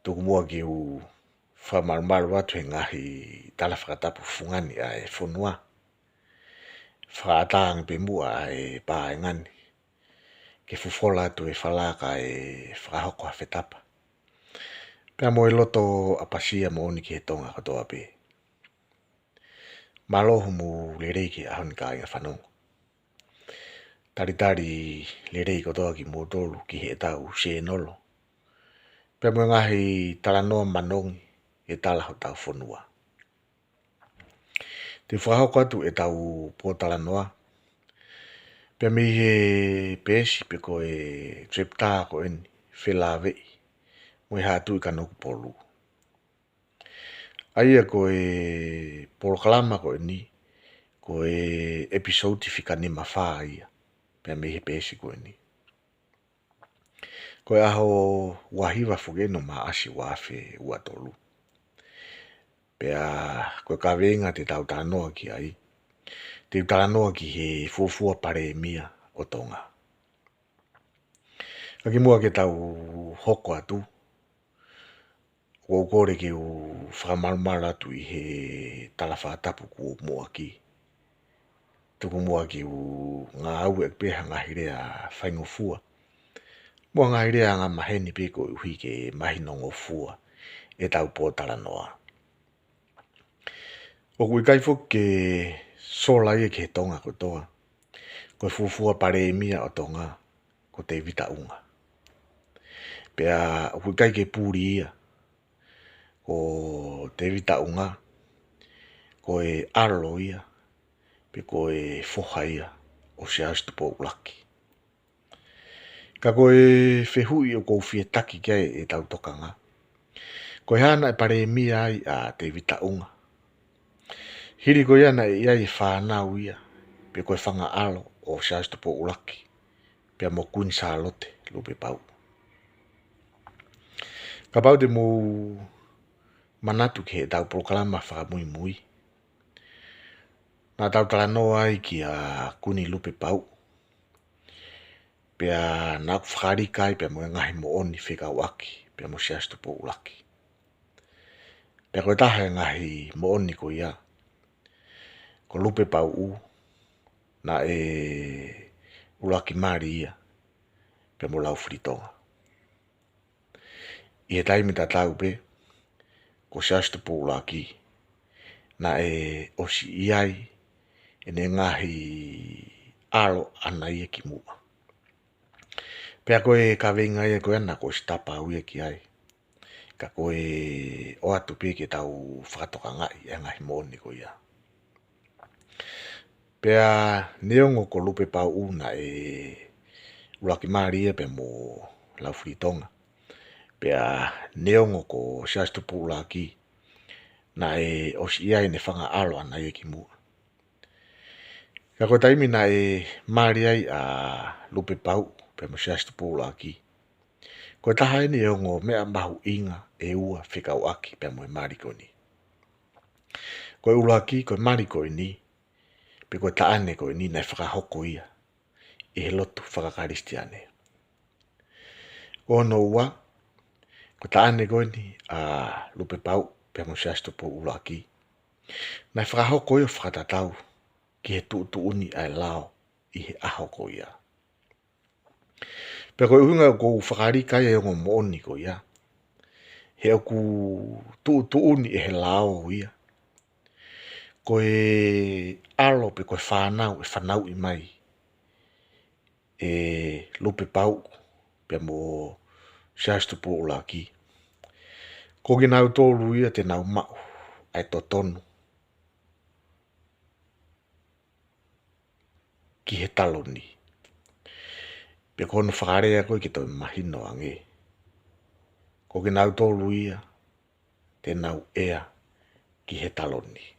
tuku mua ki u whamarumaru atu he ngahi tala whakatapu fungani a e whonua. Whakaataang pe mua e pā e ngani. Ke fufola atu e whalaka e whakahoko a whetapa. Pea mo e loto apasia mo oni ki he tonga katoa pe. Malohu mu le rei ki ahoni ka inga whanonga. Taritari le rei katoa ki mōtolu ki he tau se nolo. Pea mo ngahi tala noa manongi e tala ho tau whonua. Te whahoko atu e tau pōtala noa. Pea mi he pēsi pe ko e treptā ko eni whela vei. Mo e hātu i kanoku polu. Aia ko e polokalama ko eni. Ko e episodi whika ni mawha ia. Pea mi he pēsi ko eni. Ko e aho wahiwa fugeno ma asi wafe ua tolu. Pea koe ka venga te tau tānoa ki ai. Te tānoa ki he fuafua pare mia o tonga. Aki mua ke tau hoko atu. Ko kore ki u whakamarumara atu i he talawhaatapu ku mua ki. Tuku mua ki u ngā au e peha ngā hirea whaingofua. Mua ngā hirea ngā maheni peko i hui ke mahinongo fua e tau pōtara noa. O kui kaifo ke sola ia ke tonga ko toa. Ko fuafua pare mia o tonga ko te vita unga. Pea o kui kai ke pūri ia ko te vita unga ko e aro ia pe ko e foha ia o se astupo ulaki. Ka ko e whehui o kou whietaki kia e tau tokanga. Ko e hana e pare mia ai a te vita unga. Hiri ko iana e iai e whanau ia, pe koe whanga alo o Shastupo Ulaki, pia mo Queen Charlotte lupe pau. Ka pau te mo manatu ki he tau proklama whakamui mui. Nā tau tala noa ai ki a kuni lupe pau. Pia nā whakari kai pia mo ngahi mo oni whika waki, pia mo Shastupo Ulaki. Pia koe taha ngahi mo oni ko ia. Ko lupe pau u, na e ulaki mari ia, pe mo lau fritonga. I he taimi ta tau pe, ko Shastupo Ulaki, na e osi iai, e ne ngahi alo ana ia ki mua. Pea koe ka venga ia koe ana ko stapa au ia ki ai. Ka koe o atu pe ke tau whakatoka ngai e ngahi moni ko ia. Pea neongo ko lupe pau una e ulaki maria pe mo lau fritonga. Pea neongo ko Shastupo Ulaki na e osi iai ne whanga alo ana ia ki mua. Ka koe taimi na e mariai a lupe pau pe mo Shastupo Ulaki. Koe taha ni neongo mea mahu inga e ua whikau aki pe mo e mariko ni. Koe Ulaki koe mariko ni. Pe koe taane koe ni nei whakahoko ia. I he lotu whakakaristiane. Ono ua. Koe taane koe ni a lupe pau pe mo Shastupo Ulaki. Nei whakahoko ia whakatatau. Ki he tu uni ai lao i he ahoko ia. Pe koe uhunga ko whakarika ia yongo mooni ko ia. He oku tu uni e he lao ia. Koe alo pe koe whanau e whanau i mai. E lupe pau pe mo Shastupo Ulaki. Ko ki nau tōru ia te nau mau ai totonu. Ki he taloni. Pe kono whakarea koe ki toi mahino ange. Ko ki nau tōru ia te nau ea ki he taloni.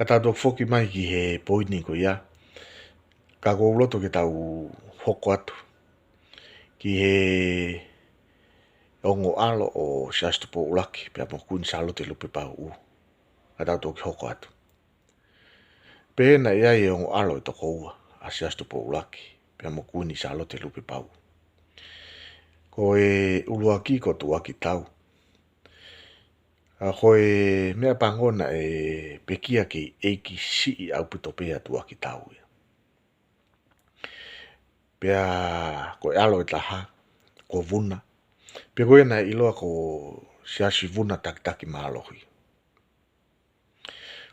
Ka tātou whoki mai ki he poini ko ia. Ka kouloto ki tau hoko atu. Ki he ongo alo o Shastupo Ulaki. Pea mo Queen Charlotte lupe pau u. Ka tātou ki hoko atu. Pēna ia e ongo alo i toko ua. asiastu po ulaki. Pea mo kuni sa alo te lupe pau. Ko e uluaki ko tuaki tau. Ko e mea pangona e pekia ki eiki si au pitopea tuaki tau. Pea ko e alo e taha, ko vuna. Pea koe na iloa ko siasi vuna taki maalohi.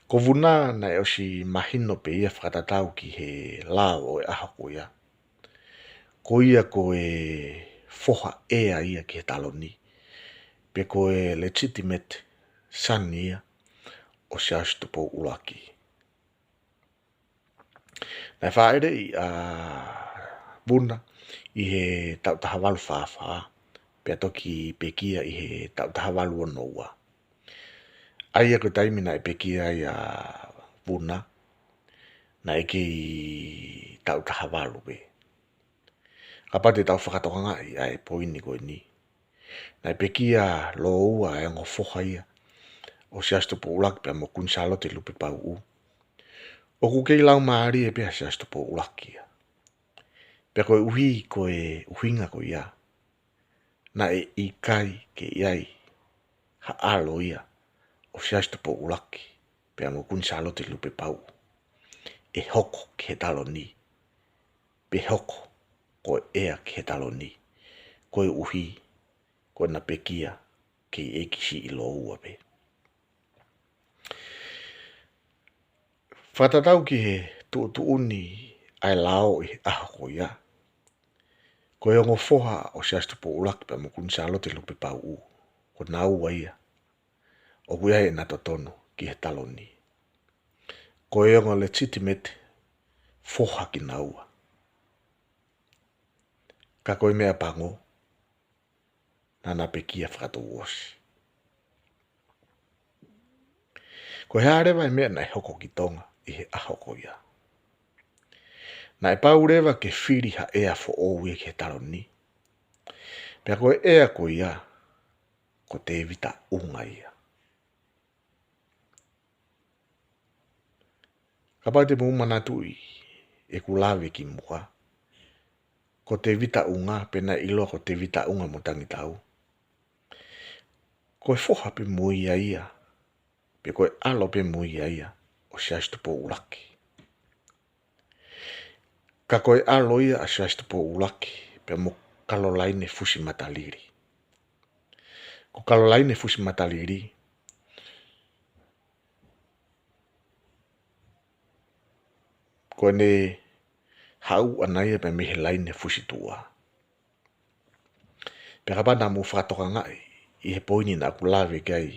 Ko vuna na e osi mahino pe ia whakatatau ki he lao o e aha ko ia. Ko ia ko e foha ea ia ki he taloni. Pe ko e legitimate san ia o siasi tupo ulaki. Nai whaere i a vuna i he tau tahawalu whawha. Pea toki pekia i he tau tahawalu o noua. Aia ko taimina e pekia i a vuna na eke i tau tahawalu be. Kapa te tau whakatokanga i a e poini koe ni. Na pekia lo ua e ngofoha ia o siastu po ulaki pea mo kunsalo te lupe pau u. O ku kei lau maari e pea siastu po ulaki ia. Pea koe uhi koe uhinga koe ia. Na e ikai ke iai ha alo ia o siastu po ulaki pea mo kunsalo te lupe pau. E hoko ke he talo ni. Pe hoko koe ea ke he talo ni. Koe uhi koe na pekia ke ekisi i lo ua pe. Whatatau ki he tuuni ai lao i aho ko ia. Koe ongo foha o siastu po ulaki pea mo kunsalo te lupe pau u. Ko na ua ia. O kuia e na totono ki he talo ni. Koe ongo legitimate foha ki na ua. Ka koe mea pango na pekia whakato uosi. Ko he arewa e mea na e hoko ki tonga i he aho ko ia. Na e pau rewa ke whiri ha ea fo oue ke talo ni. Pea koe ea ko ia ko te vita unga ia. Kapa te muumana tui e kulawe ki mua. Ko te vita unga pena ilo ko te vita unga mutangi tau. Koe foha pe mui ia. Pe koe alo pe mui ia o siastu po ulaki. Ka koe alo ia a siastu po ulaki pe mo kalolaine fusi mataliri. Ko kalolaine fusi mataliri. Koe ne hau anaya pe mehe laine fusi tua. Pe kapa na mu whakatoka ngai i he poini na kulawe kai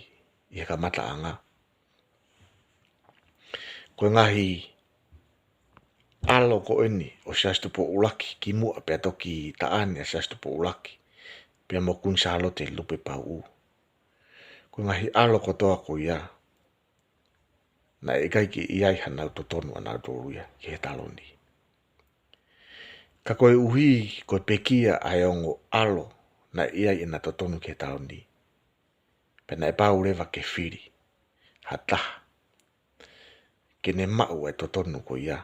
i he kamata anga. Koe ngahi alo ko eni o siastu po ulaki ki mua pe toki taane a siastu po ulaki. Pe mo kunsalo te lupe pau u. Koe ngahi alo ko toa ko ia. Na e kai ki iai hanau totonu anau toruia ki he taloni. Ka koe uhi koe pekia ai ongo alo na iai ina totonu ki he taloni. Pe na e pau rewa ke whiri. Hataha. Ke ne mau e totonu ko ia.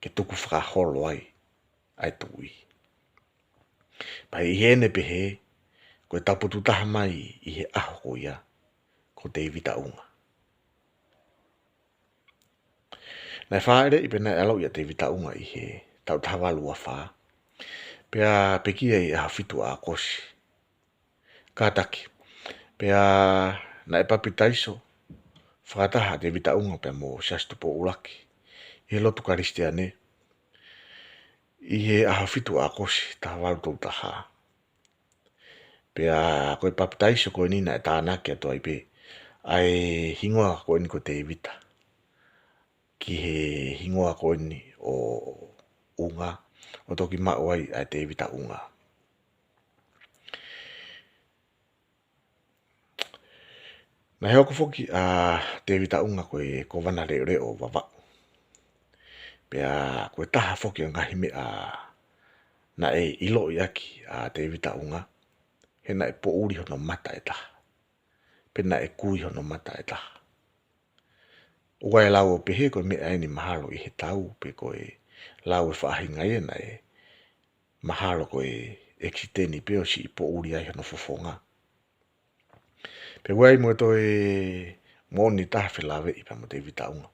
Ke tuku whakaholo ai tui. Pa i hene pehe koe taputu taha mai i he aho ko ia. Ko te vita unga. Nai whaere i pena alo ia te vita unga i he tau tawalu a wha. Pea pekia i aha fitu a kosi. Kātaki. Pea na e papitaiso. Whakataha te vita unga pea mo siastu po ulaki. I he lotu karistiane. I he aha fitu a kosi tawalu tau taha. Pea koe papitaiso koe nina e tānaki ato ai pe. Ai hingoa koe ni ko te vita. Ki he hingoa koe ni o unga. O toki mau ai te vita unga. Na heo ko foki a te vita unga koe ko wana re o wawa. Pea koe taha foki o ngahi mea na e ilo i aki a te vita unga. He na e po uri hono mata e taha. Pe na e kui hono mata e taha. ua e lau o pehe koe mea ai ni mahalo i he tau pe koe lau e whaahinga e na e mahalo koe eksiteni pe o si i po uri ai hano fofonga. Pe wai mo to e moni taha whilawe i pa mo te vitaunga.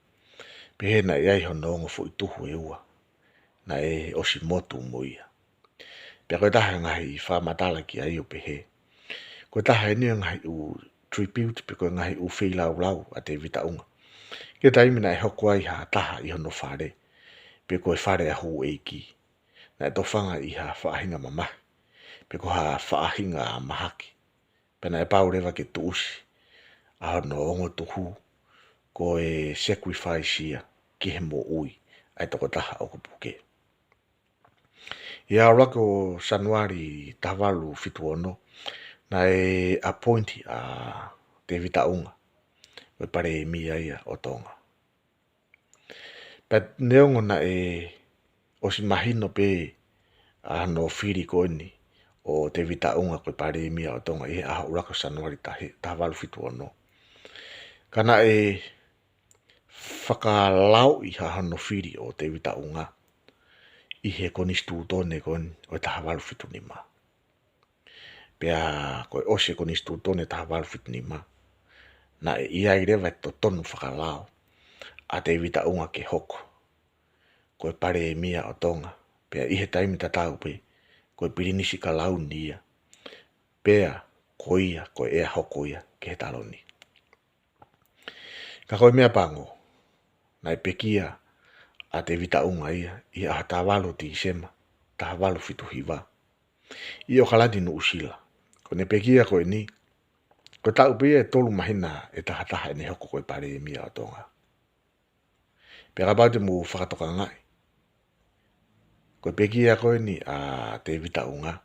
Pe he na e ai hono ongo fo i tuhu e ua. Na e osi motu mo ia. Pe koe taha ngahi i whamatala ki ai o pe he. Koe taha e nio ngahi u tribute pe koe ngahi u whilau lau a te vitaunga. Ke taimina e hoko ai ha taha i hono whare. Pe koe whare a hou eiki. Na e tofanga i ha whaahinga mamahi. Pe ko ha whaahinga a mahaki. Pena e paurewa ke tuusi. A hono ongo tuhu. Ko e sacrifice ia ki he mo ui. Ai toko taha o kupuke. Ia rako Januari tawalu fitu ono. Na e appointi a te vitaunga. Koe pare e mia ia o tonga. Pet neongo na e osi mahino pe a no whiri koini o te vitaunga koe pare e mia o tonga i a urako Januari tawalu fitu ono. Kana e whakalau i ha no whiri o te vitaunga i he konistu tone koni o taha walu fitu ni ma. Pea koe ose konistu tone taha walu fitu ni ma. Na e ia i rewa to tonu whakalau a te vitaunga ke hoko. Koe pare e mia o tonga. Pea i he taimi tatau pe koe pirinisi ka lau ni ia. Pea koe ia koe ea hoko ia ke he talo ni. Ka koe mea pango. Na e pekia a te vitaunga ia i a tawalu ti sema. Tawalu fitu hiwa. I o kaladi no usila. Ko ne pekia koe ni. Ko tau pia e tolu mahina e taha e ne hoko koe pare e mia o tonga. Pea kapate mu whakatoka ngai. Koe pekia koe ni a te vitaunga.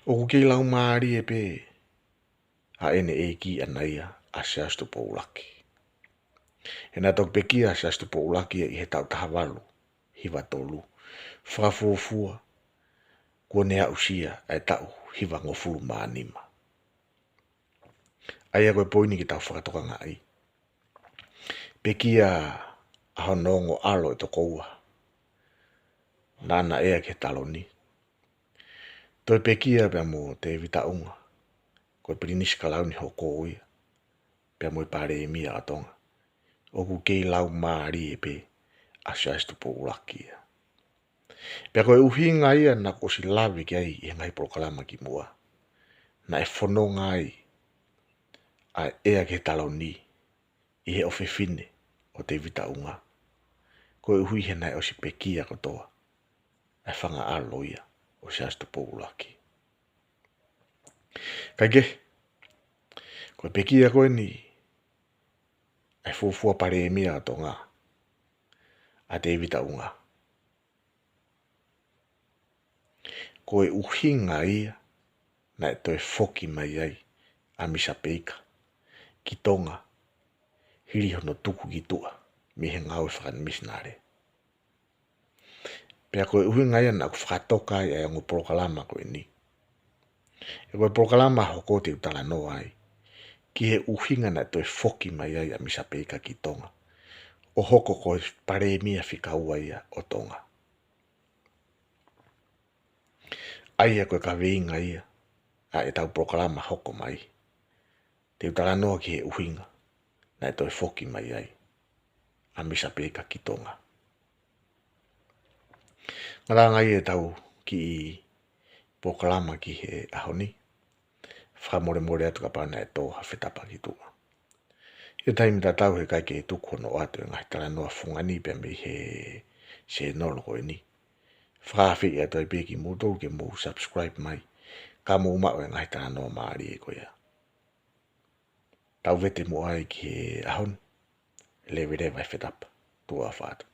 O kukei lau maari e pe. A ene e ki anaia a siastu po ulaki. E nā tok pekia a siastu po ulaki e i he tau taha walu. Hiwa tolu. Whakafofua. Kua nea usia e tau hiwa ngofuru maanima. Aia koe poini ki tau whakatoka ngai. Pekia a honongo alo e toko ua. Nana ea ke talo ni. Toi pekia pia mo te vitaunga. Koe pirinisi ka lau ni hoko uia. Pia mo i pare e mia atonga. Oku kei lau maari e pe a siastu po ulakia. Pia koe uhinga ia na kosi lavi ki ai i ngai prokalama ki mua. Na e whono ngai a ea ke talo ni i he ofe fine o te vitaunga. Koe uhi he nai o si pekia kotoa. E whanga aloia o siastu po ulaki. Kaike, koe pekia koe ni e fufua pare e mia atonga a te vitaunga. Koe uhinga ia na e toi foki mai ai a misa peika. Ki tonga, hiri hono tuku ki tua, mi he ngau e whakan misnare. Pea koe uhinga ia na ku whakatoka ai e ngu prokalama koe ni. E koe prokalama hoko te utala no ai. Ki he uhinga na toi foki mai ai a misa peika ki tonga. O hoko koe pare mia whika ua ia o tonga. Ai koe ka veinga ia a e tau prokalama hoko mai. Te utala noa ki he uhinga na e toi foki mai ai a misa peika ki tonga. Ngara ngai e tau ki prokalama ki he ahoni. Whamore more atu ka pana e tō hawhetapa ki tua. E taimi ta tau he kai ke tuku no atu e ngai tala noa fungani pe me he se nolo koe ni. Whawhi e toi peki mo tolu ke mo subscribe mai. Ka mo umau e ngai tala noa maari e koea. Tau vete mo ai ki he ahon. Lewe rewa e whetapa. Tua whātu.